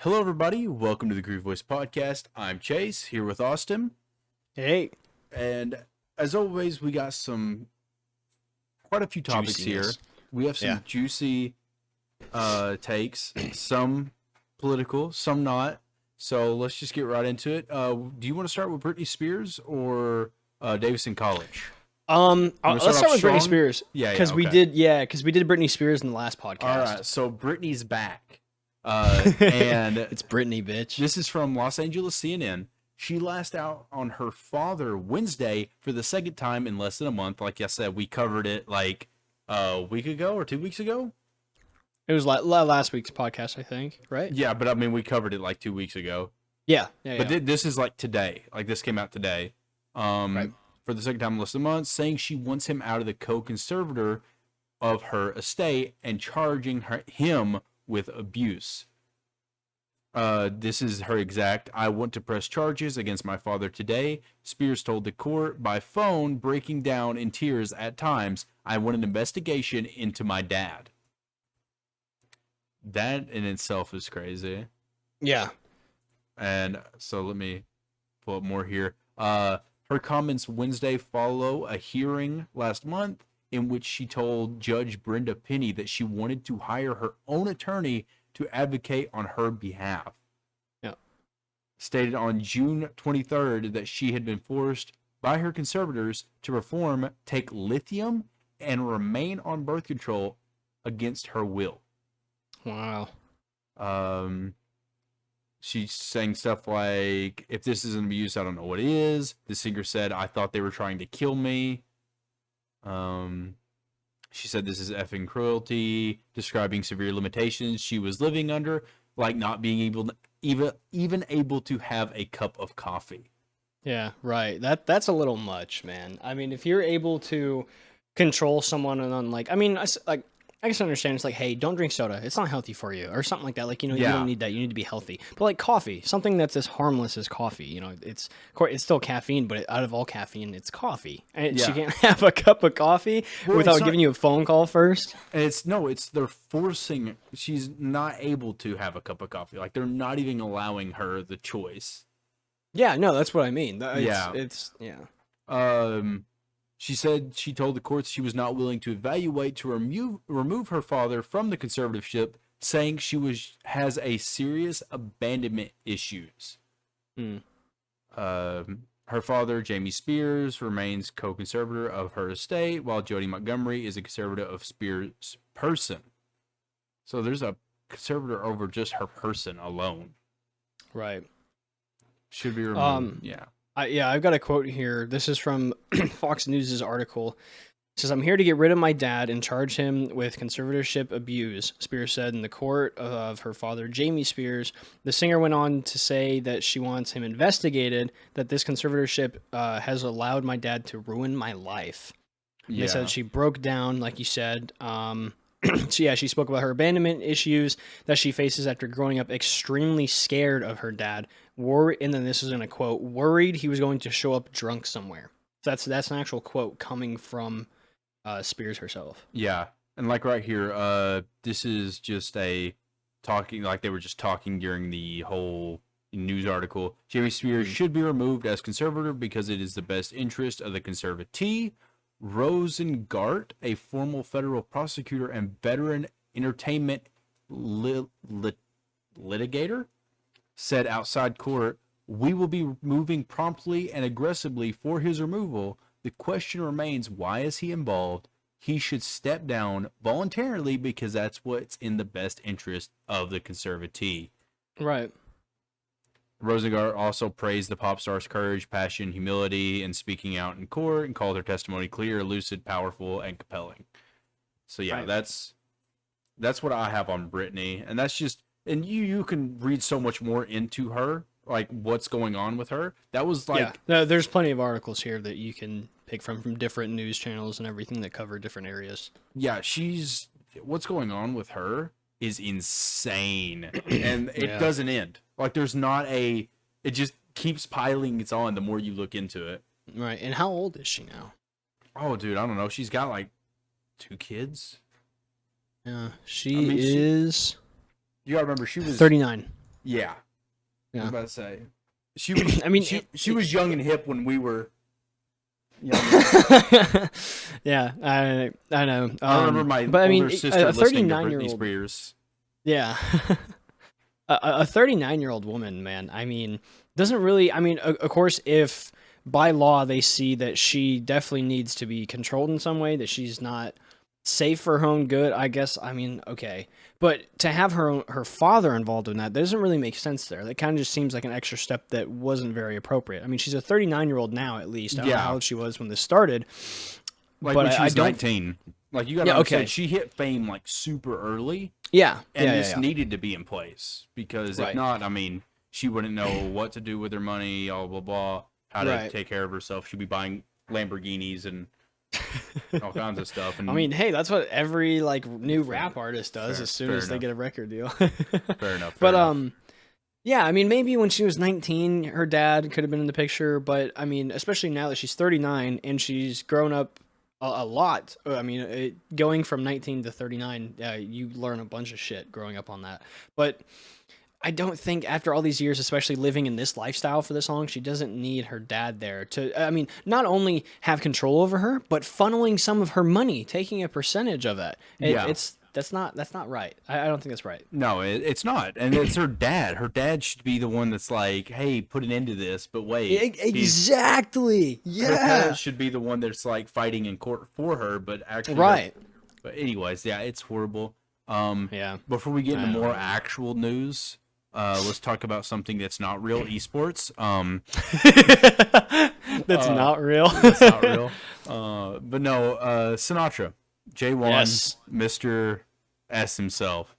Hello, everybody. Welcome to the Groovy Voice Podcast. I'm Chase, here with Austin. Hey. And as always, we got quite a few topics here. We have some juicy takes, some political, some not. So let's just get right into it. Do you want to start with Brittney Spears or Davidson College? Let's start with Brittney Spears. Because we did Brittney Spears in the last podcast. All right, so Brittney's back. And it's Brittney, bitch. This is from Los Angeles CNN. She lashed out on her father Wednesday for the second time in less than a month. Like I said, we covered it like a week ago or 2 weeks ago. It was like last week's podcast, I think, right? Yeah, but I mean, we covered it like 2 weeks ago. Yeah. But this is like today. Like this came out today. Right. For the second time in less than a month, saying she wants him out of the co-conservator of her estate and charging him with abuse. This is her exact, "I want to press charges against my father today," Spears told the court by phone, breaking down in tears at times. "I want an investigation into my dad." That in itself is crazy. Yeah. And so let me pull up more here. Her comments Wednesday follow a hearing last month in which she told Judge Brenda Penny that she wanted to hire her own attorney to advocate on her behalf. Yeah. Stated on June 23rd that she had been forced by her conservators to take lithium, and remain on birth control against her will. Wow. She's saying stuff like, "If this isn't abuse, I don't know what is." The singer said, "I thought they were trying to kill me." She said this is effing cruelty, describing severe limitations she was living under, like not being even able to have a cup of coffee. Yeah, right. That's a little much, man. I mean, if you're able to control someone and I guess I understand. It's like, hey, don't drink soda. It's not healthy for you, or something like that. Like, you don't need that. You need to be healthy. But like coffee, something that's as harmless as coffee. It's still caffeine, but out of all caffeine, it's coffee. And she can't have a cup of coffee without giving you a phone call first. They're forcing. She's not able to have a cup of coffee. Like, they're not even allowing her the choice. Yeah, no, that's what I mean. She said she told the courts she was not willing to evaluate to remove her father from the conservatorship, saying has a serious abandonment issues. Her father, Jamie Spears, remains co-conservator of her estate, while Jody Montgomery is a conservator of Spears' person. So there's a conservator over just her person alone. Right. Should be removed. I've got a quote here. This is from Fox News' article. It says, "I'm here to get rid of my dad and charge him with conservatorship abuse," Spears said in the court of her father, Jamie Spears. The singer went on to say that she wants him investigated, that this conservatorship has allowed my dad to ruin my life. Yeah. They said she broke down, like you said. She spoke about her abandonment issues that she faces after growing up extremely scared of her dad. And then this is in a quote, "worried he was going to show up drunk somewhere." So that's an actual quote coming from Spears herself. Yeah, and like right here, this is just they were just talking during the whole news article. Jamie Spears should be removed as conservator because it is the best interest of the conservatee. Rosengart, a former federal prosecutor and veteran entertainment litigator, said outside court, "We will be moving promptly and aggressively for his removal. The question remains, why is he involved? He should step down voluntarily because that's what's in the best interest of the conservatee." Right. Rosengart also praised the pop star's courage, passion, humility, and speaking out in court, and called her testimony clear, lucid, powerful, and compelling. So yeah, that's what I have on Brittney, and that's just, and you can read so much more into her, like what's going on with her. That was like, there's plenty of articles here that you can pick from different news channels and everything that cover different areas. Yeah, what's going on with her is insane, and it doesn't end. Like, there's not it just keeps piling it's on the more you look into it. Right. And how old is she now? Oh, dude, I don't know. She's got like 2 kids. Yeah, she is. You gotta remember, she was 39. Yeah. I was Yeah. about to say. She was. I mean, she was young and hip when we were young. yeah, I know. I remember my but I mean, older sister a listening to 39 year Britney old. Spears. Yeah. A 39-year-old woman, man. I mean, doesn't really. I mean, of course, if by law they see that she definitely needs to be controlled in some way, that she's not safe for her own good, I guess. I mean, okay, but to have her father involved in that doesn't really make sense. There, that kind of just seems like an extra step that wasn't very appropriate. I mean, she's a 39-year-old now, at least. I don't know how Yeah. old she was when this started, Like but when she I was don't. 19. Like you gotta Yeah. understand, Okay. she hit fame like super early, Yeah. and Yeah. this Yeah. needed to be in place because if Right. not, I mean, she wouldn't know what to do with her money, blah blah blah, how to Right. take care of herself. She'd be buying Lamborghinis and all kinds of stuff. I And mean, hey, that's what every like new fair, rap artist does fair, as soon fair as they enough. get a record deal. Fair enough. Fair But enough. yeah, I mean, maybe when she was 19, her dad could have been in the picture, but I mean, especially now that she's 39 and she's grown up a lot. I mean, going from 19 to 39, you learn a bunch of shit growing up on that. But I don't think after all these years, especially living in this lifestyle for this long, she doesn't need her dad there to, I mean, not only have control over her, but funneling some of her money, taking a percentage of that. Yeah. That's not right. I don't think that's right. No, it's not, and it's her dad. Her dad should be the one that's like, "Hey, put an end to this." But wait, Exactly. her Yeah. parents should be the one that's like fighting in court for her. But actually, Right. But anyways, yeah, it's horrible. Yeah. Before we get into I know. more actual news, let's talk about something that's not real esports. That's not real. That's not real. But no, Sinatraa, J1, Yes. Mr. S himself.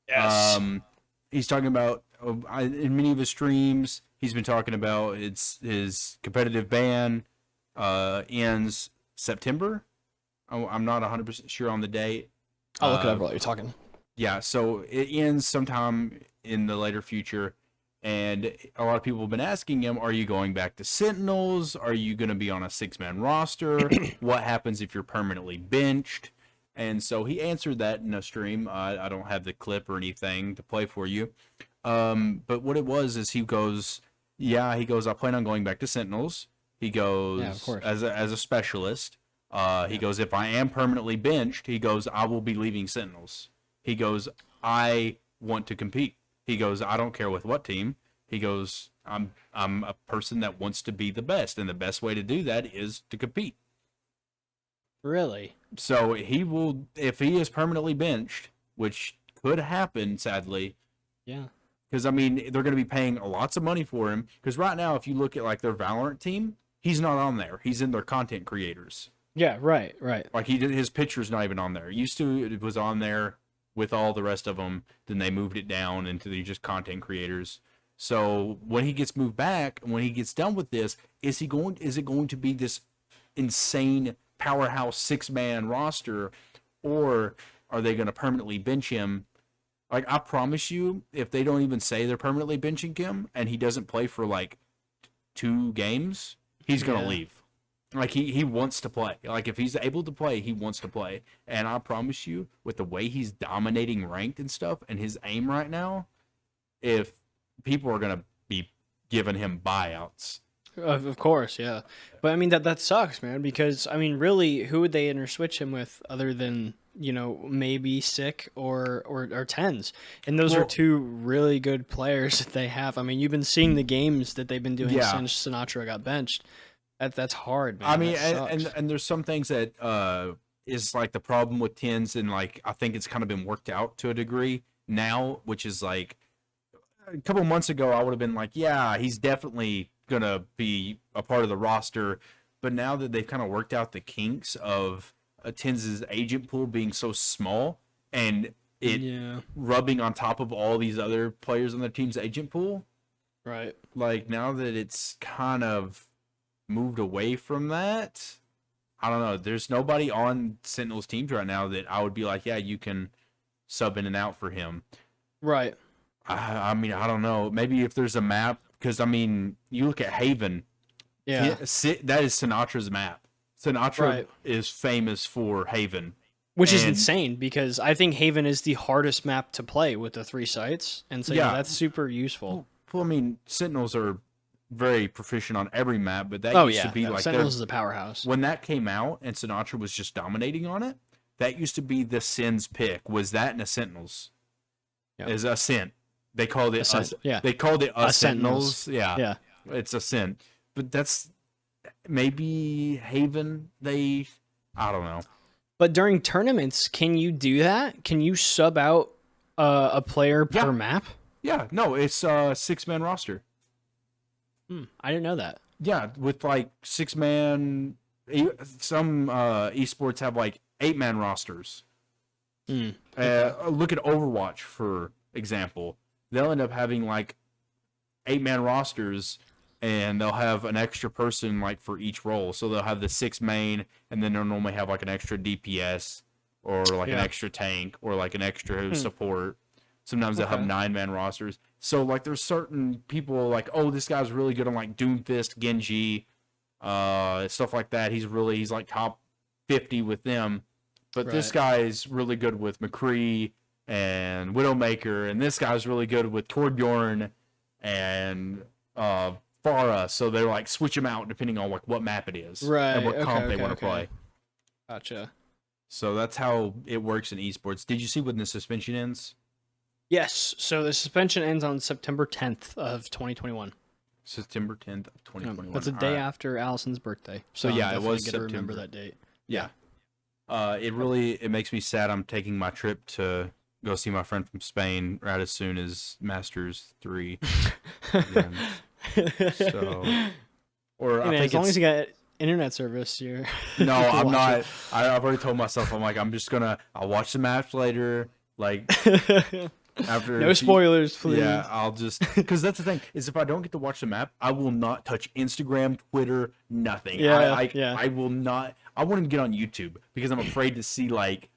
Yes. He's talking about in many of his streams. He's been talking about his competitive ban ends September. I'm not 100% sure on the date. I'll look it up while you're talking. Yeah, so it ends sometime in the later future, and a lot of people have been asking him, "Are you going back to Sentinels? Are you going to be on a 6-man roster? What happens if you're permanently benched?" And so he answered that in a stream. I don't have the clip or anything to play for you, but what it was is he goes, "Yeah," he goes, "I plan on going back to Sentinels." He goes, Yeah, of course. as a specialist. He goes, "If I am permanently benched," he goes, "I will be leaving Sentinels." He goes, "I want to compete." He goes, "I don't care with what team." He goes, I'm a person that wants to be the best, and the best way to do that is to compete." Really? So he will, if he is permanently benched, which could happen, sadly, Yeah. because I mean they're going to be paying lots of money for him. Because right now, if you look at like their Valorant team, he's not on there. He's in their content creators. Yeah. Right. Right. Like his picture's not even on there. Used to, it was on there with all the rest of them. Then they moved it down into the just content creators. So when he gets moved back, when he gets done with this, is it going to be this insane powerhouse 6-man roster, or are they going to permanently bench him? Like, I promise you, if they don't even say they're permanently benching him and he doesn't play for like 2 games, he's going to Yeah. leave. Like, he wants to play. Like, if he's able to play, he wants to play. And I promise you, with the way he's dominating ranked and stuff and his aim right now, if people are going to be giving him buyouts. Of course, yeah. But I mean that sucks, man, because I mean really who would they interswitch him with other than, maybe Sick or Tens. And those are Well- two really good players that they have. I mean, you've been seeing the games that they've been doing Yeah. since Sinatraa got benched. That's hard, man. I mean, That and, sucks. and there's some things that is like the problem with Tens, and like I think it's kind of been worked out to a degree now, which is like a couple months ago I would have been like, yeah, he's definitely gonna be a part of the roster, but now that they've kind of worked out the kinks of Tens' agent pool being so small and it Yeah, rubbing on top of all these other players on the team's agent pool, right. like now that it's kind of moved away from that, I don't know. There's nobody on Sentinels teams right now that I would be like, yeah, you can sub in and out for him. Right. I mean, I don't know. Maybe if there's a map, because I mean, you look at Haven. Yeah. That is Sinatra's map. Sinatraa Right. is famous for Haven. Which is And insane because I think Haven is the hardest map to play with the 3 sites, and so Yeah. that's super useful. well, I mean, Sentinels are very proficient on every map, but that Oh used to yeah, be no, like Sentinels is a powerhouse. when that came out and Sinatraa was just dominating on it. That used to be the Sin's pick. Was that and a Sentinels? Yep. Is a Sin. They called it Yeah. They called it a Sentinels. Sentinels. Yeah. Yeah. It's a Sin. But that's maybe Haven. I don't know. But during tournaments, can you do that? Can you sub out a player Yeah. per map? Yeah. No, it's a 6-man roster. I didn't know that. Yeah, with like 6-man. Some esports have like 8-man rosters. Look at Overwatch, for example. They'll end up having like 8-man rosters, and they'll have an extra person like for each role. So they'll have the 6 main, and then they'll normally have like an extra DPS or like an extra tank or like an extra support. Sometimes they'll have 9-man rosters. So like there's certain people like, oh, this guy's really good on like Doomfist, Genji, stuff like that. He's like top 50 with them. But this guy's really good with McCree and Widowmaker, and this guy's really good with Torbjorn and Pharah. So they're like switch them out depending on like what map it is and what comp they want to play. Gotcha. So that's how it works in esports. Did you see when the suspension ends? Yes. So the suspension ends on September 10th of 2021. September 10th of 2021. That's a day after Allison's birthday. So yeah, I'm it was definitely gonna September. remember that date. Yeah. It makes me sad. I'm taking my trip to go see my friend from Spain right as soon as Masters 3. So, or I think as long as you got internet service, you're. No, you can I'm watch not. it. I've already told myself I'll watch the match later. Like after No spoilers, please. Yeah, I'll just because that's the thing is if I don't get to watch the map, I will not touch Instagram, Twitter, nothing. I will not. I won't even get on YouTube because I'm afraid to see like,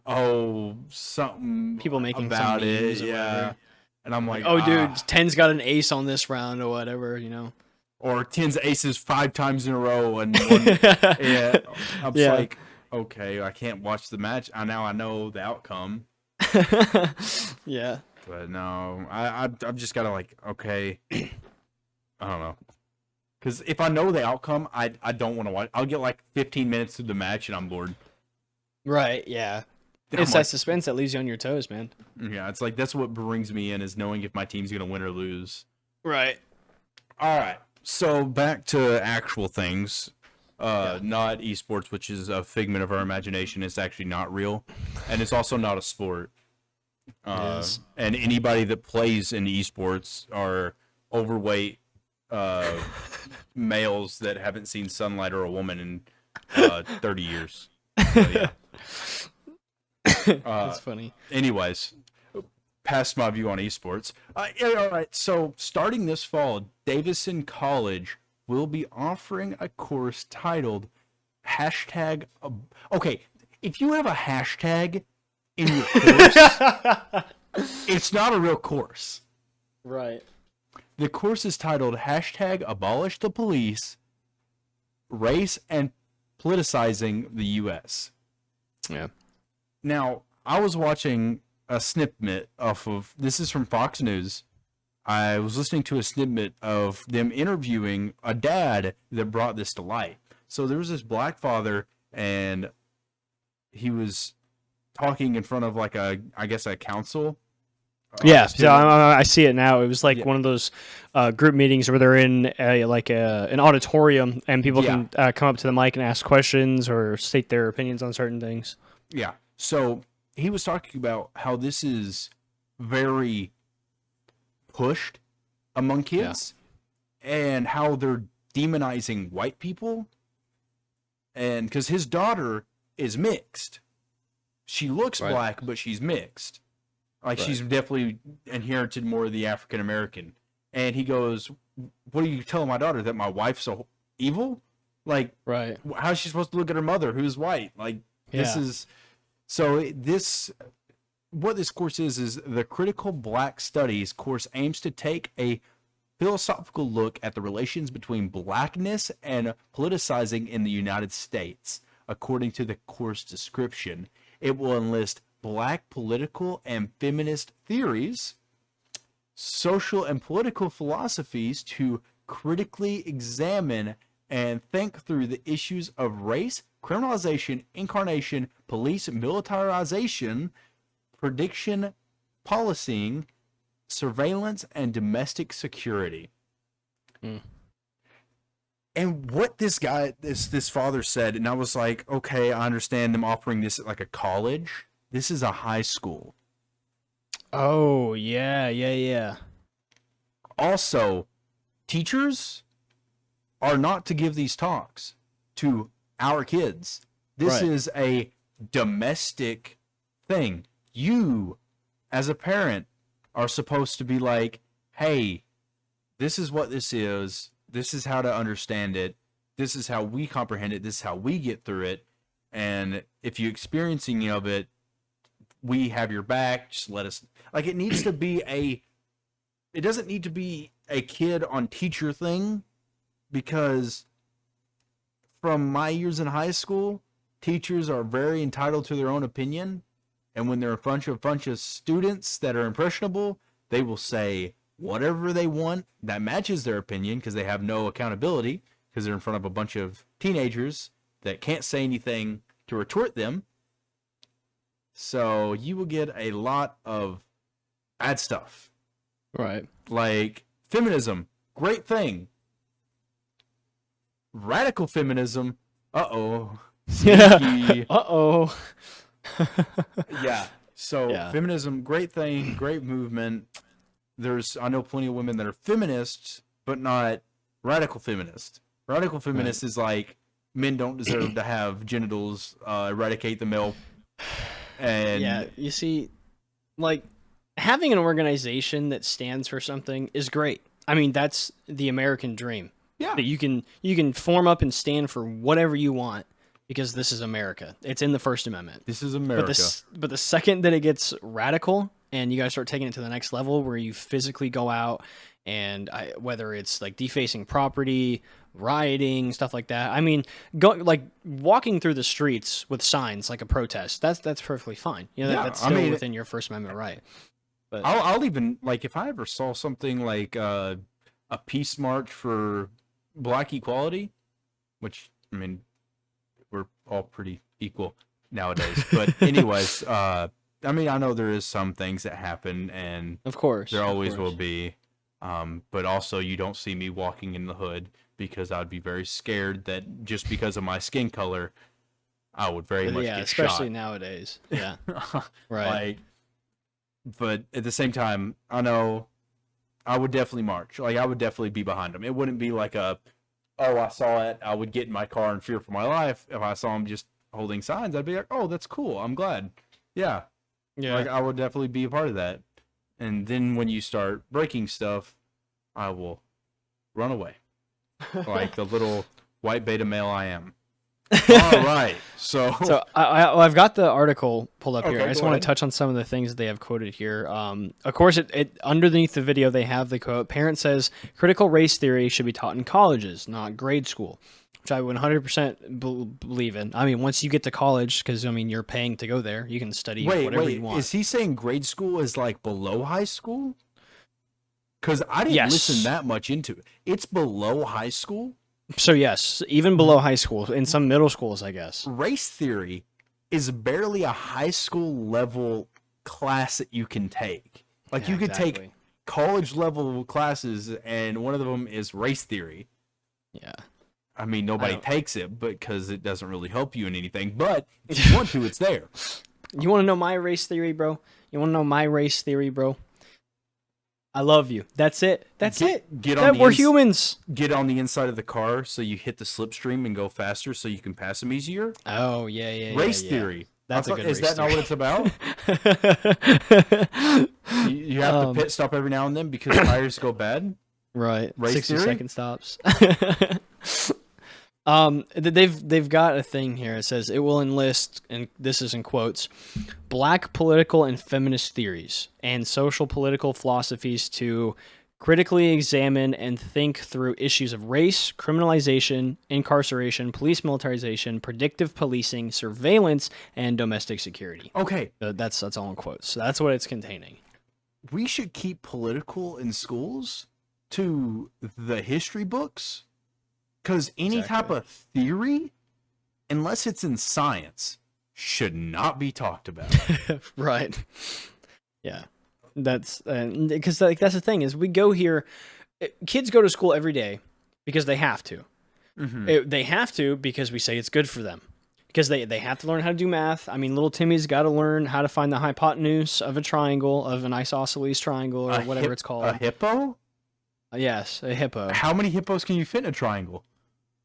something People making about some it. memes or Yeah, whatever. and I'm like, Oh, dude, 10's got an ace on this round or whatever, or 10's aces 5 times in a row, and yeah, I'm just like, okay, I can't watch the match. Now I know the outcome. Yeah. But no, I've just gotta like, okay, I don't know, because if I know the outcome, I don't want to watch. I'll get like 15 minutes through the match and I'm bored. Right. Yeah. It's that suspense that leaves you on your toes, man. Yeah, it's like that's what brings me in is knowing if my team's gonna win or lose. Right. All right, so back to actual things. Not esports, which is a figment of our imagination. It's actually not real, and it's also not a sport. And anybody that plays in esports are overweight males that haven't seen sunlight or a woman in 30 years. Yeah. That's funny. Anyways, past my view on esports. All right, so starting this fall, Davison College will be offering a course titled hashtag. Okay, if you have a hashtag in your course, it's not a real course. Right. The course is titled hashtag abolish the police, race and politicizing the U.S. Yeah. Now, I was watching a snippet this is from Fox News. I was listening to a snippet of them interviewing a dad that brought this to light. So there was this black father, and he was talking in front of like a council. Yeah, so I see it now. It was like one of those group meetings where they're in an auditorium and people can come up to the mic and ask questions or state their opinions on certain things. Yeah. So he was talking about how this is very pushed among kids and how they're demonizing white people. And because his daughter is mixed. She looks black, but she's mixed. Like she's definitely inherited more of the African American. And he goes, "What are you telling my daughter, that my wife's so evil? Like, how is she supposed to look at her mother who's white? Like, this is what this course is the Critical Black Studies course aims to take a philosophical look at the relations between blackness and politicizing in the United States. according to the course description. It will enlist Black political and feminist theories, social and political philosophies to critically examine and think through the issues of race, criminalization, incarnation, police militarization, prediction, policing, surveillance, and domestic security. And what this father said, and I was like, okay, I understand them offering this at like a college. This is a high school. Oh, yeah. Also, teachers are not to give these talks to our kids. This is a domestic thing. You, as a parent, are supposed to be like, hey, this is what this is. This is how to understand it. This is how we comprehend it. This is how we get through it. And if you're experiencing of it, we have your back. Just let us, like, it needs to be it doesn't need to be a kid on teacher thing, because from my years in high school, teachers are very entitled to their own opinion. And when there are a bunch of students that are impressionable, they will say whatever they want that matches their opinion, because they have no accountability, because they're in front of a bunch of teenagers that can't say anything to retort them. So you will get a lot of bad stuff. Right. Like feminism, great thing. Radical feminism, uh-oh. Sneaky. Uh-oh. Yeah. So feminism, great thing, great movement. I know plenty of women that are feminists, but not radical feminists. Radical feminist is like, men don't deserve to have genitals, eradicate the male. And yeah, you see, like, having an organization that stands for something is great. I mean, that's the American dream. Yeah. That you can form up and stand for whatever you want, because this is America. It's in the First Amendment. This is America. But the second that it gets radical and you guys start taking it to the next level, where you physically go out and whether it's like defacing property, rioting, stuff like that. I mean, walking through the streets with signs like a protest. That's perfectly fine. You know, that's still within your First Amendment right. But I'll even, like, if I ever saw something like a peace march for Black equality, which, I mean, we're all pretty equal nowadays. But anyways, I mean, I know there is some things that happen, and of course there always will be. But also, you don't see me walking in the hood, because I'd be very scared that just because of my skin color, I would very much get especially shot. nowadays. Yeah, right. Like, but at the same time, I know I would definitely march. Like, I would definitely be behind them. It wouldn't be like I saw it, I would get in my car in fear for my life. If I saw them just holding signs, I'd be like, oh, that's cool. I'm glad. Yeah. Like, I would definitely be a part of that. And then when you start breaking stuff, I will run away. Like the little white beta male I am. All right. So I've got the article pulled up here. Okay, I just want to touch on some of the things that they have quoted here. Of course, it underneath the video, they have the quote, "Parent says critical race theory should be taught in colleges, not grade school," which I 100% believe in. I mean, once you get to college, because, I mean, you're paying to go there, you can study whatever you want. Is he saying grade school is like below high school? Because I didn't listen that much into it. It's below high school? So yes, even below high school, in some middle schools, I guess. Race theory is barely a high school level class that you can take. Like, you could take college level classes, and one of them is race theory. Yeah. I mean, nobody takes it because it doesn't really help you in anything. But if you want to, it's there. You want to know my race theory, bro? I love you. That's it. We're humans. Get on the inside of the car so you hit the slipstream and go faster so you can pass them easier. Oh, yeah. Race theory. That's a good Is race that not what it's about? You have to pit stop every now and then because tires go bad? Right. Race 60-second stops. They've got a thing here. It says it will enlist, and this is in quotes, Black political and feminist theories and social political philosophies to critically examine and think through issues of race, criminalization, incarceration, police militarization, predictive policing, surveillance, and domestic security. Okay, That's all in quotes. So that's what it's containing. we should keep political in schools to the history books, because any type of theory, unless it's in science, should not be talked about. Right. Yeah. That's because that's the thing is we go here. Kids go to school every day because they have to. They have to because we say it's good for them. Because they have to learn how to do math. I mean, little Timmy's got to learn how to find the hypotenuse of a triangle, of an isosceles triangle, or whatever it's called. A hippo? Yes, a hippo. How many hippos can you fit in a triangle?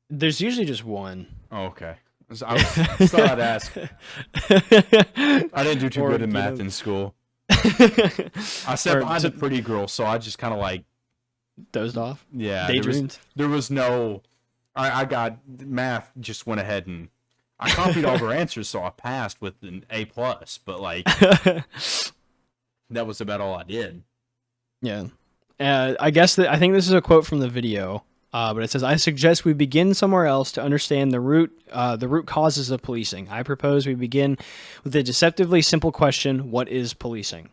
There's usually just one. Oh, okay. I thought I'd ask. I didn't do too good in math in school. I sat behind a pretty girl, so I just kind of like dozed off. Yeah, daydreamed. There was no. I got math. Just went ahead and I copied all her answers, so I passed with an A+. But like, that was about all I did. Yeah, I guess I think this is a quote from the video. But it says, "I suggest we begin somewhere else to understand the root causes of policing. I propose we begin with the deceptively simple question: what is policing?"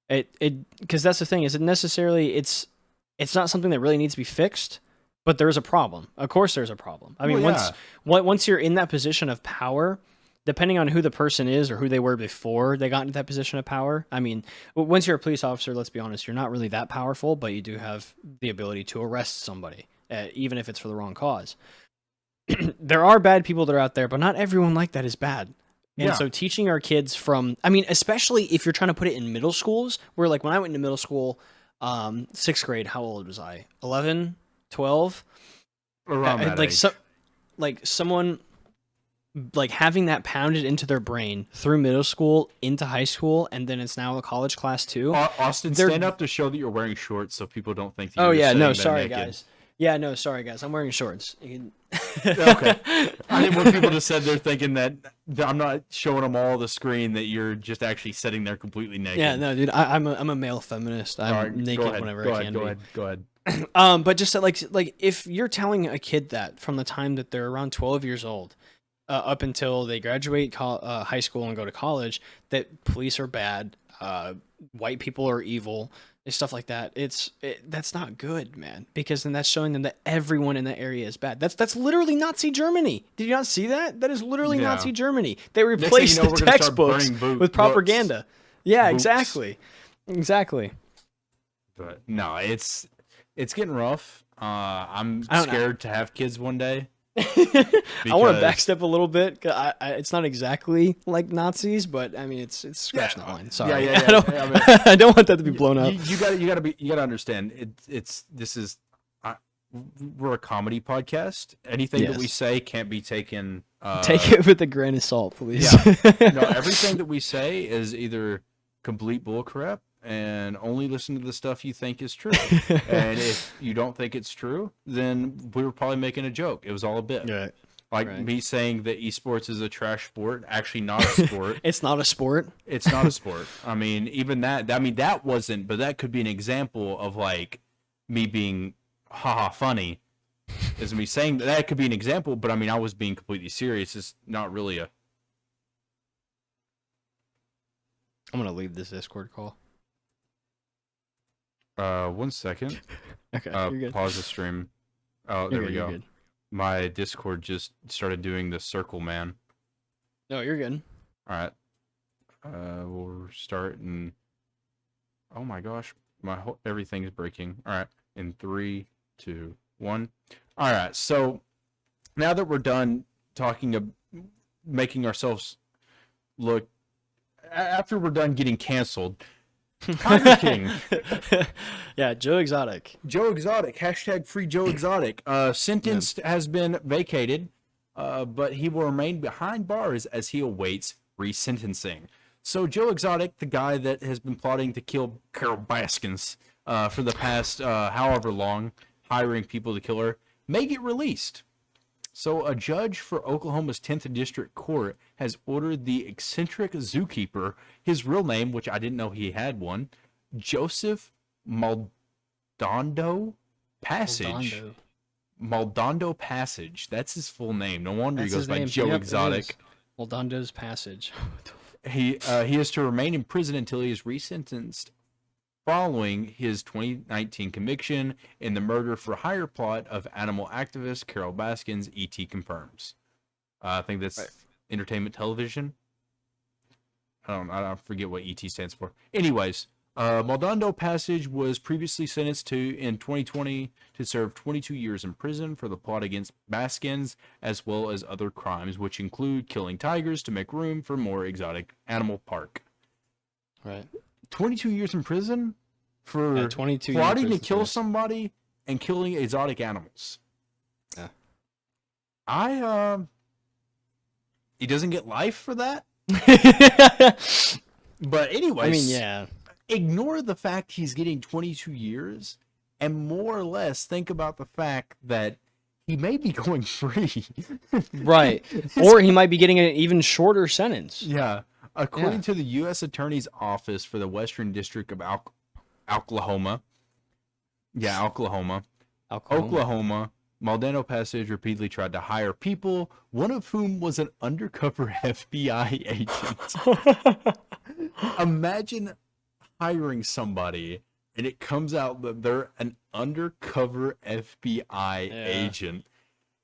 Because that's the thing. Is it necessarily? It's not something that really needs to be fixed, but there is a problem. Of course, there's a problem. I mean, once you're in that position of power, depending on who the person is or who they were before they got into that position of power. I mean, once you're a police officer, let's be honest, you're not really that powerful, but you do have the ability to arrest somebody. Even if it's for the wrong cause. There are bad people that are out there, but not everyone like that is bad. And so teaching our kids from, I mean, especially if you're trying to put it in middle schools, where like when I went into middle school, 6th grade, how old was I? 11, 12? Around that age. Someone like having that pounded into their brain through middle school into high school, and then it's now a college class too. Austin, stand up to show that you're wearing shorts so people don't think that you're sorry guys. Yeah, no, sorry guys. I'm wearing shorts. Okay. I didn't want people to sit there thinking that I'm not showing them all the screen, that you're just actually sitting there completely naked. Yeah, no, dude. I'm a male feminist. I'm naked whenever I can. Go ahead. But just like if you're telling a kid that from the time that they're around 12 years old, up until they graduate high school and go to college, that police are bad, white people are evil, and stuff like that. That's not good, man. Because then that's showing them that everyone in that area is bad. That's literally Nazi Germany. Did you not see that? That is literally Nazi Germany. They replaced the textbooks with propaganda. Yeah, exactly. But no, it's getting rough. I'm scared to have kids one day. I want to backstep a little bit. It's not exactly like Nazis, but I mean it's scratching the line. Sorry, I don't want that to be blown up. You gotta understand. We're a comedy podcast. Anything that we say can't be taken. Take it with a grain of salt, please. Yeah. No, everything that we say is either complete bullcrap, and only listen to the stuff you think is true. And if you don't think it's true, then we were probably making a joke. It was all a bit. Right. Me saying that esports is a trash sport, actually not a sport. It's not a sport. It's not a sport. I mean, even that wasn't, but that could be an example of like me being funny. Is me saying that could be an example, but I mean, I was being completely serious. It's not really a. I'm gonna leave this Discord call. 1 second. Okay, you're good. Pause the stream. Oh, there we go. My Discord just started doing the circle, man. No, you're good. All right. We'll start and. Oh my gosh, everything is breaking. All right, in 3, 2, 1. All right. So now that we're done talking, making ourselves look. After we're done getting canceled. Tiger King. Yeah, Joe Exotic. Hashtag free Joe Exotic. Sentence has been vacated, but he will remain behind bars as he awaits resentencing. So Joe Exotic, the guy that has been plotting to kill Carol Baskins for the past however long, hiring people to kill her, may get released. So a judge for Oklahoma's 10th District Court has ordered the eccentric zookeeper, his real name, which I didn't know he had one, Joseph Maldonado Passage. Redondo. Maldonado Passage. That's his full name. No wonder That's he goes his by name. Joe Yep, it Exotic. is. Reldondo's Passage. He is to remain in prison until he is resentenced following his 2019 conviction in the murder for hire plot of animal activist Carol Baskins, ET confirms. I think that's Right. Entertainment Television. I forget what ET stands for. Anyways, Maldonado Passage was previously sentenced to in 2020 to serve 22 years in prison for the plot against Baskins, as well as other crimes, which include killing tigers to make room for more exotic animal park. Right. 22 years in prison for 22 year plotting to prison kill sentence. somebody and killing exotic animals. Yeah. He doesn't get life for that. But anyways, I mean, yeah. Ignore the fact he's getting 22 years and more or less think about the fact that he may be going free. Right. Or he might be getting an even shorter sentence. Yeah. According Yeah. to the U.S. Attorney's Office for the Western District of Oklahoma. Yeah, Oklahoma. Oklahoma. Maldonado Passage repeatedly tried to hire people, one of whom was an undercover FBI agent. Imagine hiring somebody and it comes out that they're an undercover FBI agent.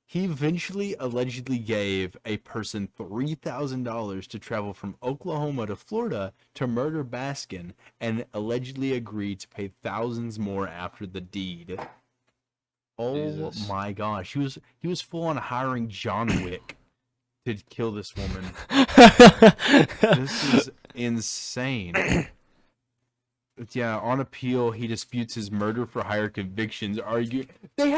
He eventually allegedly gave a person $3,000 to travel from Oklahoma to Florida to murder Baskin and allegedly agreed to pay thousands more after the deed. Oh Jesus. my gosh. He was full on hiring John Wick to kill this woman. This is insane. Yeah, on appeal, he disputes his murder for hire convictions, arguing he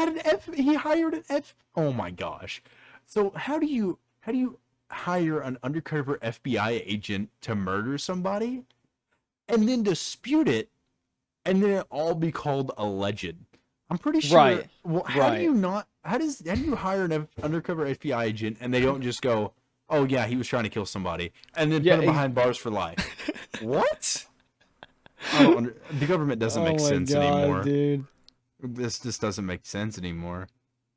hired an F. Oh my gosh. So how do you hire an undercover FBI agent to murder somebody and then dispute it and then it all be called alleged? I'm pretty sure. Right. Well, how do you hire an undercover FBI agent and they don't just go, "Oh yeah, he was trying to kill somebody," and then put him behind bars for life? What? The government doesn't make sense anymore, dude. This just doesn't make sense anymore.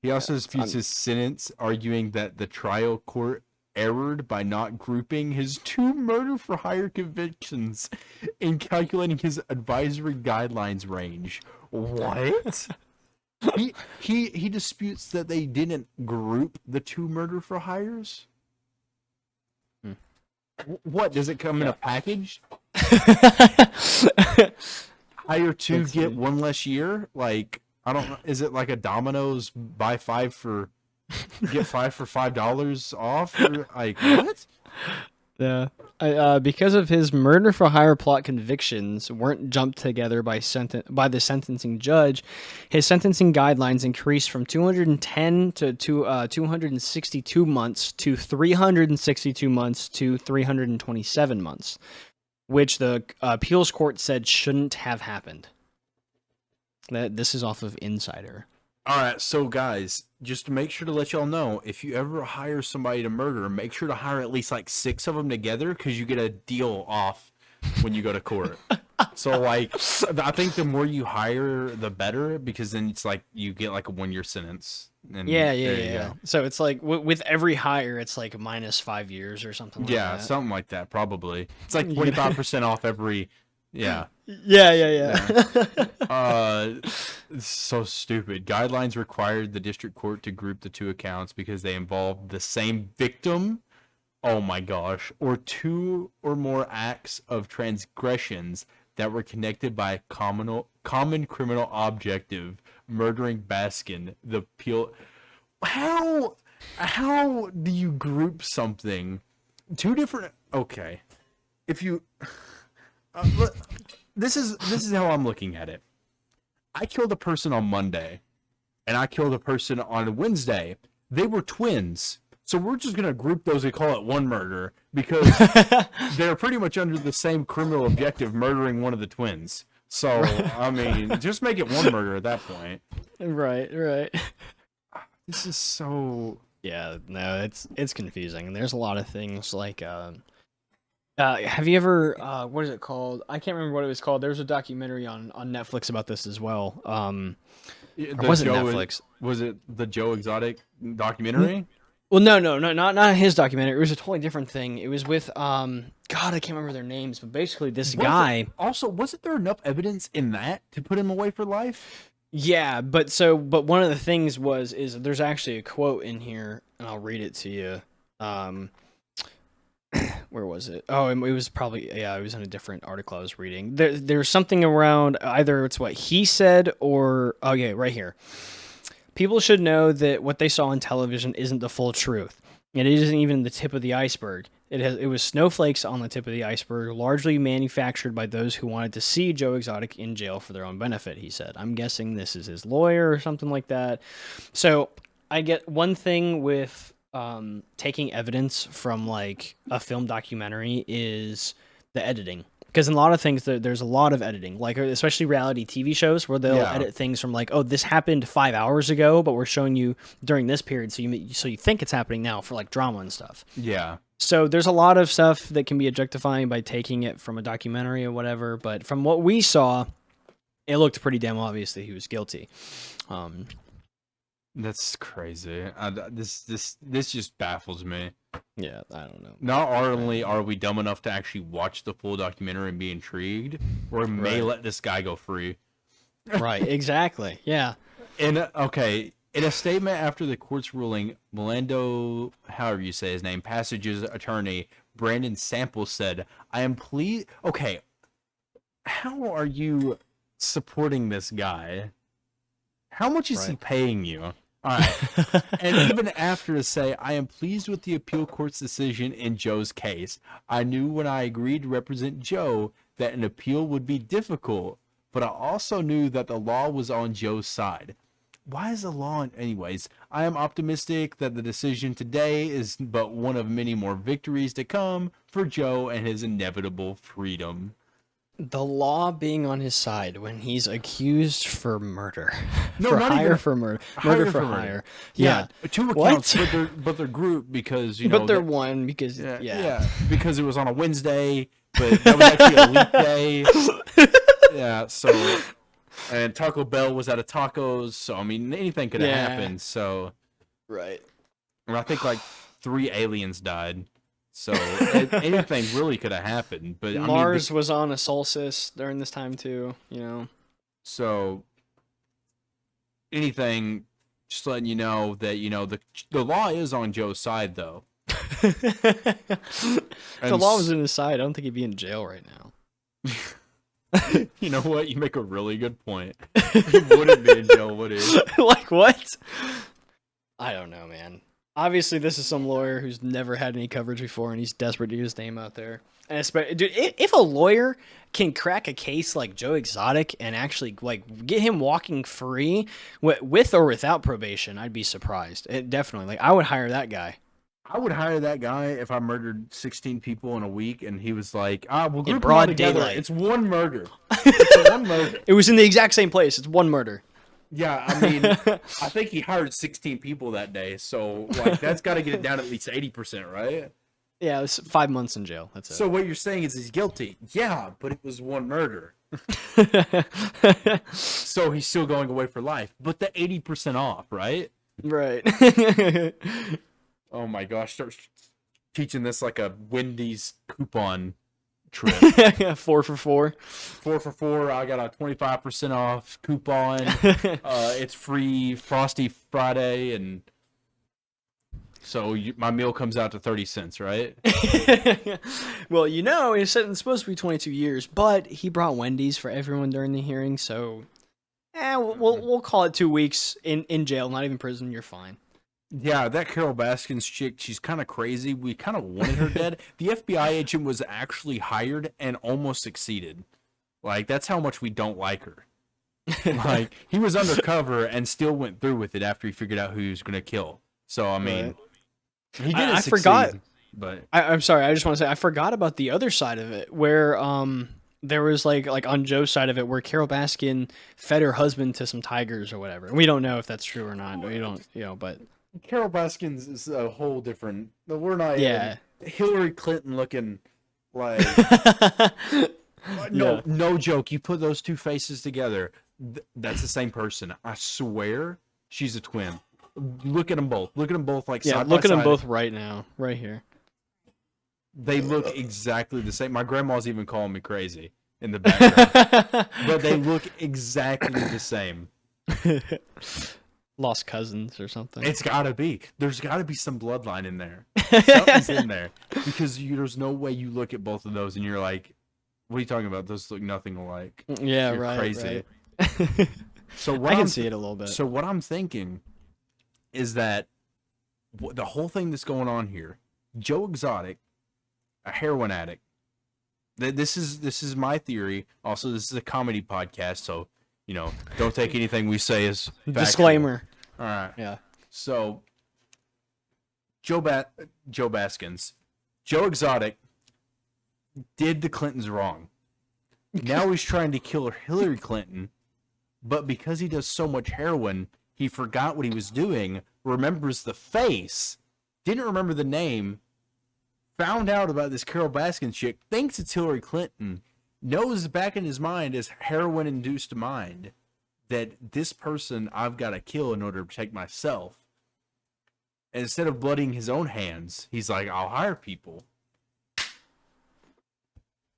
He also disputes his sentence, arguing that the trial court erred by not grouping his 2 murder for hire convictions in calculating his advisory guidelines range. What? He disputes that they didn't group the 2 murder for hires. What, does it come in a package? Hire 2, get 1 less year? Like, I don't know. Is it like a Domino's buy 5 for get 5 for $5 off? Or like what? Yeah. Because of his murder for hire plot convictions weren't jumped together by the sentencing judge, his sentencing guidelines increased from 210 to 262 months to 362 months to 327 months, which the appeals court said shouldn't have happened. This is off of Insider. All right, so guys, just to make sure to let y'all know, if you ever hire somebody to murder, make sure to hire at least like 6 of them together because you get a deal off when you go to court. So like, I think the more you hire, the better, because then it's like you get like a 1-year sentence. And Yeah. So it's like with every hire, it's like minus 5 years or something. Like that. Something like that, probably. It's like 25% off every. Yeah. It's so stupid. Guidelines required the district court to group the 2 accounts because they involved the same victim. Oh my gosh. Or 2 or more acts of transgressions that were connected by a common criminal objective, murdering Baskin. The appeal. How do you group something? 2 different. Okay. If you. This is how I'm looking at it. I killed a person on Monday, and I killed a person on Wednesday. They were twins, so we're just gonna group those and call it one murder because they're pretty much under the same criminal objective, murdering one of the twins. So I mean, just make it one murder at that point. Right. This is so. Yeah, no, it's confusing. There's a lot of things like Have you ever what is it called? I can't remember what it was called. There was a documentary on Netflix about this as well. Or The was it Joe Netflix? was it the Joe Exotic documentary? Well, no, not his documentary. It was a totally different thing. It was with God, I can't remember their names, but basically this Was it guy. also wasn't there enough evidence in that to put him away for life? Yeah, but one of the things is there's actually a quote in here, and I'll read it to you. Um, where was it? Oh, it was probably, yeah, it was in a different article I was reading. There's something around either it's what he said or oh yeah, right here. People should know that what they saw on television isn't the full truth, and it isn't even the tip of the iceberg. It was snowflakes on the tip of the iceberg, largely manufactured by those who wanted to see Joe Exotic in jail for their own benefit. He said, "I'm guessing this is his lawyer or something like that." So I get one thing with taking evidence from like a film documentary is the editing, because in a lot of things there's a lot of editing, like especially reality TV shows where they'll Yeah. edit things from like, oh, this happened 5 hours ago, but we're showing you during this period, so you think it's happening now for like drama and stuff. Yeah. So there's a lot of stuff that can be objectifying by taking it from a documentary or whatever, but from what we saw, it looked pretty damn obvious that he was guilty. Um, That's crazy. This just baffles me. yeah, I don't know. Not only are we dumb enough to actually watch the full documentary and be intrigued, we may Right. let this guy go free. Right, exactly. Yeah. Okay, in a statement after the court's ruling, Melando, however you say his name, Passage's attorney, Brandon Sample said, I am pleased. Okay, how are you supporting this guy? How much is he Right. paying you? All right. And even after to say, I am pleased with the appeal court's decision in Joe's case. I knew when I agreed to represent Joe that an appeal would be difficult, but I also knew that the law was on Joe's side. Why is the law on, anyways? I am optimistic that the decision today is but one of many more victories to come for Joe and his inevitable freedom. The law being on his side when he's accused for murder. No, For not hire even for murder. hire Murder for for murder. hire. Yeah, Yeah. two What? accounts, but they're grouped because But they're one because yeah. because it was on a Wednesday, but that was actually a weekday. Yeah, so and Taco Bell was out of tacos, so I mean anything could have Yeah. happened. So Right. and I think like 3 aliens died, so anything really could have happened. But I mean, Mars was on a solstice during this time too, so anything, just letting you know that the law is on Joe's side though. If the law was in his side, I don't think he'd be in jail right now. You know what? You make a really good point. He wouldn't be in jail, would he? Like what? I don't know, man. Obviously, this is some lawyer who's never had any coverage before, and he's desperate to get his name out there. And especially, dude, if a lawyer can crack a case like Joe Exotic and actually like get him walking free with or without probation, I'd be surprised. Definitely, like I would hire that guy. I would hire that guy if I murdered 16 people in a week, and he was like, "Ah, we'll group them all broad together. daylight. It's one murder. It's one murder." It was in the exact same place. It's one murder. Yeah, I mean, I think he hired 16 people that day, so like that's got to get it down at least 80%, right? Yeah, it was 5 months in jail. That's it. So what you're saying is he's guilty? Yeah, but it was one murder, so he's still going away for life. But the 80% off, right? Right. Oh my gosh, start teaching this like a Wendy's coupon trip. 4 for 4. 4 for 4, I got a 25% off coupon. It's free Frosty Friday, and so my meal comes out to 30 cents, right? Well, he said it's supposed to be 22 years, but he brought Wendy's for everyone during the hearing, so we'll call it 2 weeks in jail, not even prison. You're fine. Yeah, that Carol Baskins chick, she's kind of crazy. We kind of wanted her dead. The FBI agent was actually hired and almost succeeded. Like, that's how much we don't like her. Like, he was undercover and still went through with it after he figured out who he was going to kill. So, I mean, he didn't I succeed, forgot. But I'm sorry. I just want to say I forgot about the other side of it, where there was like on Joe's side of it, where Carol Baskin fed her husband to some tigers or whatever. We don't know if that's true or not. We don't, but. Carol Baskins is a whole different. We're not Yeah. Hillary Clinton looking Like, no, Yeah. no joke. You put those two faces together, that's the same person. I swear, she's a twin. Look at them both. Look at them both like Yeah, side look by at them side. both right now, right here. They look exactly the same. My grandma's even calling me crazy in the background, but they look exactly the same. Lost cousins or something. It's gotta be. There's gotta be some bloodline in there. Something's in there because there's no way you look at both of those and you're like, "What are you talking about? Those look nothing alike." Yeah, You're right. crazy. Right. So what I can I'm see it a little bit. So what I'm thinking is that the whole thing that's going on here, Joe Exotic, a heroin addict. This is my theory. Also, this is a comedy podcast, so don't take anything we say as factual. Disclaimer. All right. Yeah. So Joe Baskins, Joe Exotic did the Clintons wrong. Now he's trying to kill Hillary Clinton, but because he does so much heroin, he forgot what he was doing, remembers the face, didn't remember the name, found out about this Carol Baskin chick, thinks it's Hillary Clinton, knows back in his mind, his heroin-induced mind, that this person I've got to kill in order to protect myself. And instead of bloodying his own hands, he's like, I'll hire people.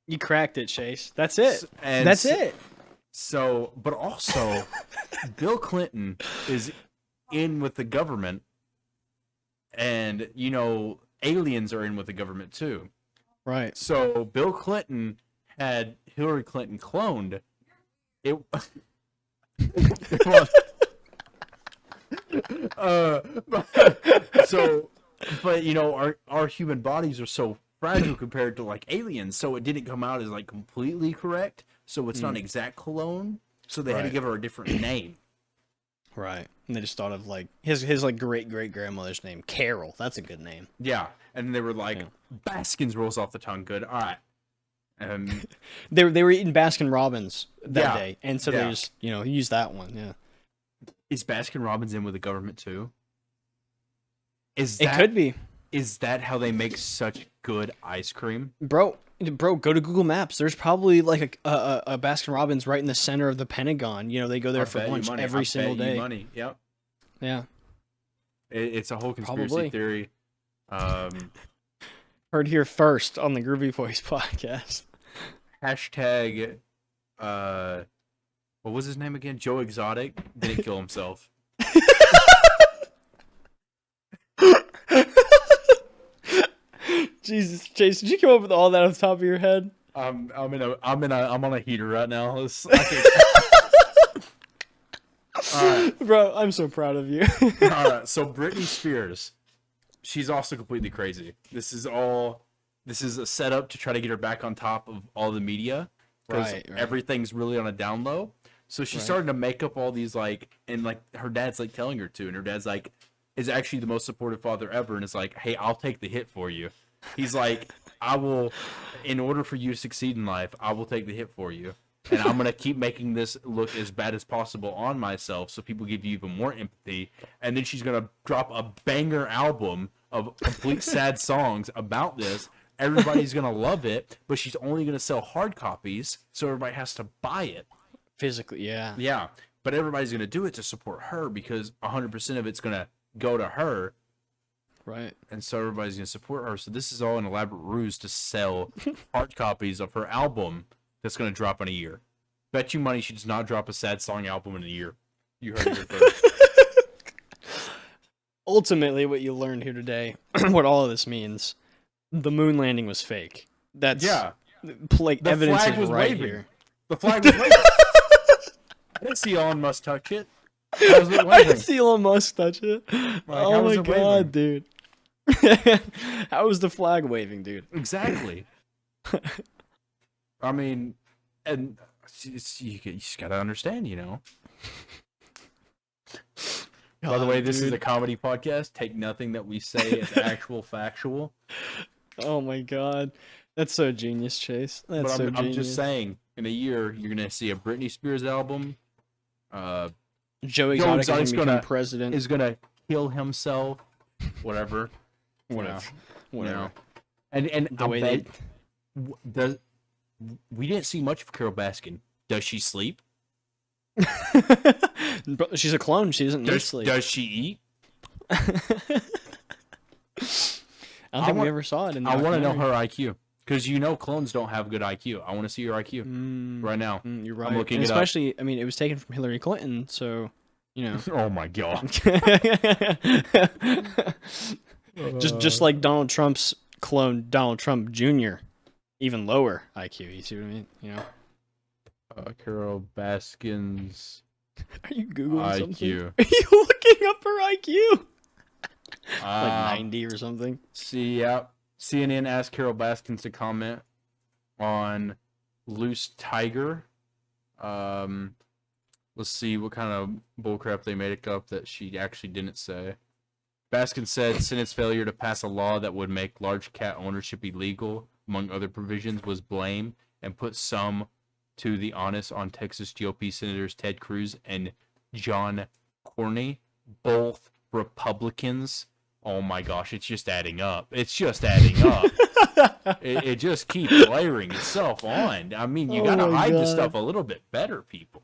You cracked it, Chase. That's it. And That's it. So, but also, Bill Clinton is in with the government, and aliens are in with the government too. Right. So Bill Clinton had Hillary Clinton cloned. It was, but our human bodies are so fragile compared to like aliens, so it didn't come out as like completely correct. So it's not an exact clone. So they had to Right. give her a different name. Right. And they just thought of like his like great grandmother's name, Carol. That's a good name. Yeah, and they were like, Baskins rolls off the tongue good. All right. And They were eating Baskin Robbins that Yeah. day, and so Yeah. they just used that one. Yeah. is Baskin Robbins in with the government too? Is It that could be. Is that how they make such good ice cream? Bro, go to Google Maps. There's probably like a Baskin Robbins right in the center of the Pentagon. They go there I for bet you lunch money. every I single bet you day. money. Yep. Yeah. It's a whole conspiracy Probably. theory. Heard here first on the Groovy Voice podcast. Hashtag, what was his name again? Joe Exotic didn't kill himself. Jesus, Chase, did you come up with all that on the top of your head? I'm on a heater right now. All right. Bro, I'm so proud of you. All right. So Britney Spears, she's also completely crazy. This is a setup to try to get her back on top of all the media because Right. everything's really on a down low. So she's Right. starting to make up all these and her dad's like telling her to, and her dad's like is actually the most supportive father ever, and it's like, hey, I'll take the hit for you. He's like, I will, in order for you to succeed in life, I will take the hit for you. And I'm going to keep making this look as bad as possible on myself so people give you even more empathy. And then she's going to drop a banger album of complete sad songs about this. Everybody's going to love it, but she's only going to sell hard copies, so everybody has to buy it. Physically, yeah. Yeah, but everybody's going to do it to support her because 100% of it's going to go to her. Right. And so everybody's going to support her. So this is all an elaborate ruse to sell hard copies of her album that's going to drop in a year. Bet you money she does not drop a sad song album in a year. You heard it here first. Ultimately, what you learned here today, what all of this means, the moon landing was fake. That's like The evidence flag is was right waving. here. The flag was waving. I didn't see Elon Musk touch it. How was it I waving? didn't see Elon Musk touch it. how Oh was my it god, dude. How was the flag waving, dude? Exactly. I mean, and you just got to understand, By the way, this is a comedy podcast. Take nothing that we say as actual factual. Oh my god. That's so genius, Chase. That's But so I'm genius. just saying, in a year, you're going to see a Britney Spears album. Joe Exotic is Exotic's gonna gonna- become president. Is going to kill himself. Whatever. Whatever. You know. Whatever. And The I way bet, does we didn't see much of Carol Baskin. Does she sleep? She's a clone. She doesn't need sleep. Does she eat? I don't think we ever saw it in the I want to know documentary. her IQ. Because clones don't have good IQ. I want to see your IQ right now. You're right. I'm looking and it especially, I mean, it was taken from Hillary Clinton, so, Oh my god. just like Donald Trump's clone, Donald Trump Jr., even lower IQ. You see what I mean? Carol Baskin's Are you Googling something? IQ. Are you looking up her IQ? Like Um, 90 or something? See, yeah. CNN asked Carol Baskins to comment on Loose Tiger. Let's see what kind of bullcrap they made up that she actually didn't say. Baskin said Senate's failure to pass a law that would make large cat ownership illegal, among other provisions, was blame and put some to the onus on Texas GOP Senators Ted Cruz and John Cornyn, both Republicans. Oh my gosh, it's just adding up. It's just adding up. it just keeps layering itself on. I mean, you gotta hide the stuff a little bit better, people.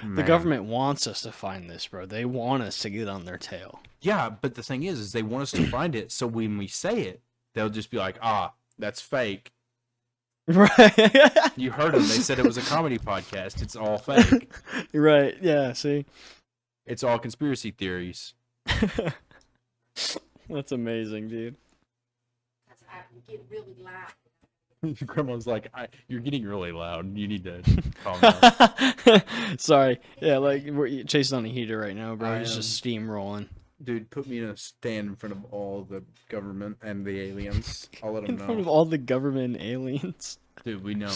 The government wants us to find this, bro. They want us to get on their tail. Yeah, but the thing is they want us to find it, so when we say it, they'll just be like, that's fake. Right. You heard them. They said it was a comedy podcast. It's all fake. Right, yeah, see? It's all conspiracy theories. That's amazing, dude. Because I get really loud. Grandma's like, you're getting really loud. You need to calm down. Sorry. Yeah, like, we're chasing on a heater right now, bro. I It's am. just steam rolling. Dude, put me in a stand in front of all the government and the aliens. I'll let them In front know. of all the government aliens. Dude, we know.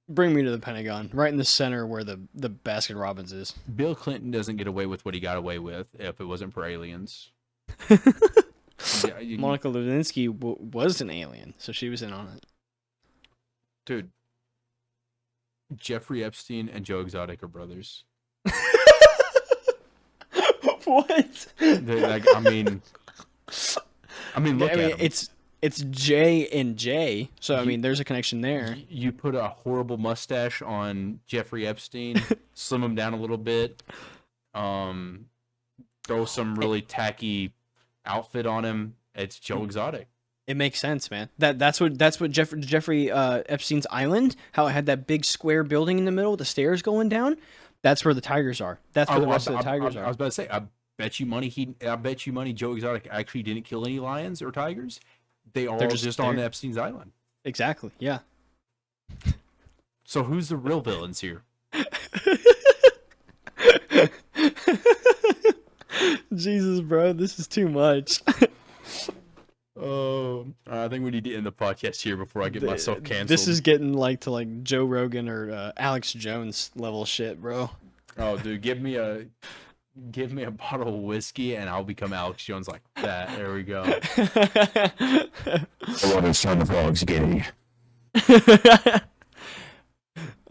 Bring me to the Pentagon, right in the center where the Baskin Robbins is. Bill Clinton doesn't get away with what he got away with if it wasn't for aliens. Yeah, Monica Lewinsky was an alien, so she was in on it. dude, Jeffrey Epstein and Joe Exotic are brothers. What? I mean, look at them. It's J and J, so I mean, there's a connection there. You put a horrible mustache on Jeffrey Epstein, slim him down a little bit, throw some really tacky outfit on him. It's Joe Exotic. It makes sense, man. That's what Jeffrey Epstein's island, how it had that big square building in the middle with the stairs going down. That's where the tigers are. That's where the rest of the tigers I are. was about to say, I bet you money Joe Exotic actually didn't kill any lions or tigers. They all just on Epstein's island. Exactly. Yeah. So who's the real villains here? Jesus, bro, this is too much. I think we need to end the podcast here before I get myself canceled. This is getting to like Joe Rogan or Alex Jones level shit, bro. Oh, dude, give me a bottle of whiskey and I'll become Alex Jones like that. There we go. What is son of frogs getting?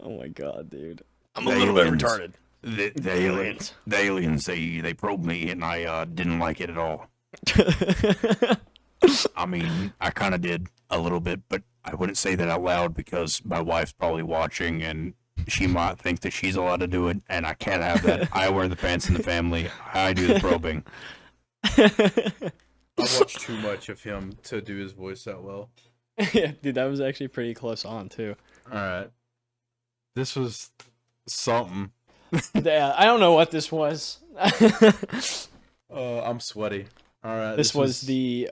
Oh my god, dude. I'm a little bit retarded. The aliens, they probed me and I didn't like it at all. I mean, I kind of did a little bit, but I wouldn't say that out loud because my wife's probably watching and she might think that she's allowed to do it, and I can't have that. I wear the pants in the family. I do the probing. I watched too much of him to do his voice that well. Yeah, dude, that was actually pretty close on too. All right. This was something. Yeah, I don't know what this was. I'm sweaty. All right. This was the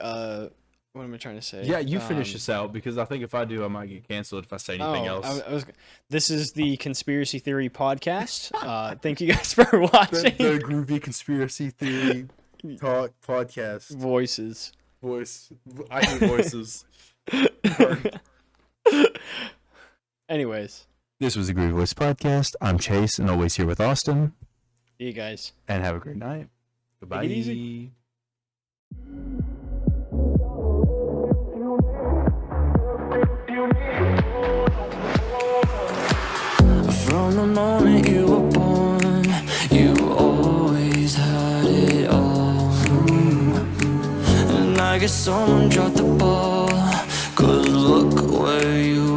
what am I trying to say? Yeah, you finish this out because I think if I do, I might get canceled if I say anything else. This is the Conspiracy Theory podcast. Thank you guys for watching. The Groovy Conspiracy Theory Talk Podcast. Voices. I hate voices. Anyways. This was the Groovy Voice Podcast. I'm Chase and always here with Austin. See you guys. And have a great night. Goodbye. Take it easy. From the moment you were born, you always had it all. And I guess someone dropped the ball. 'cause look where you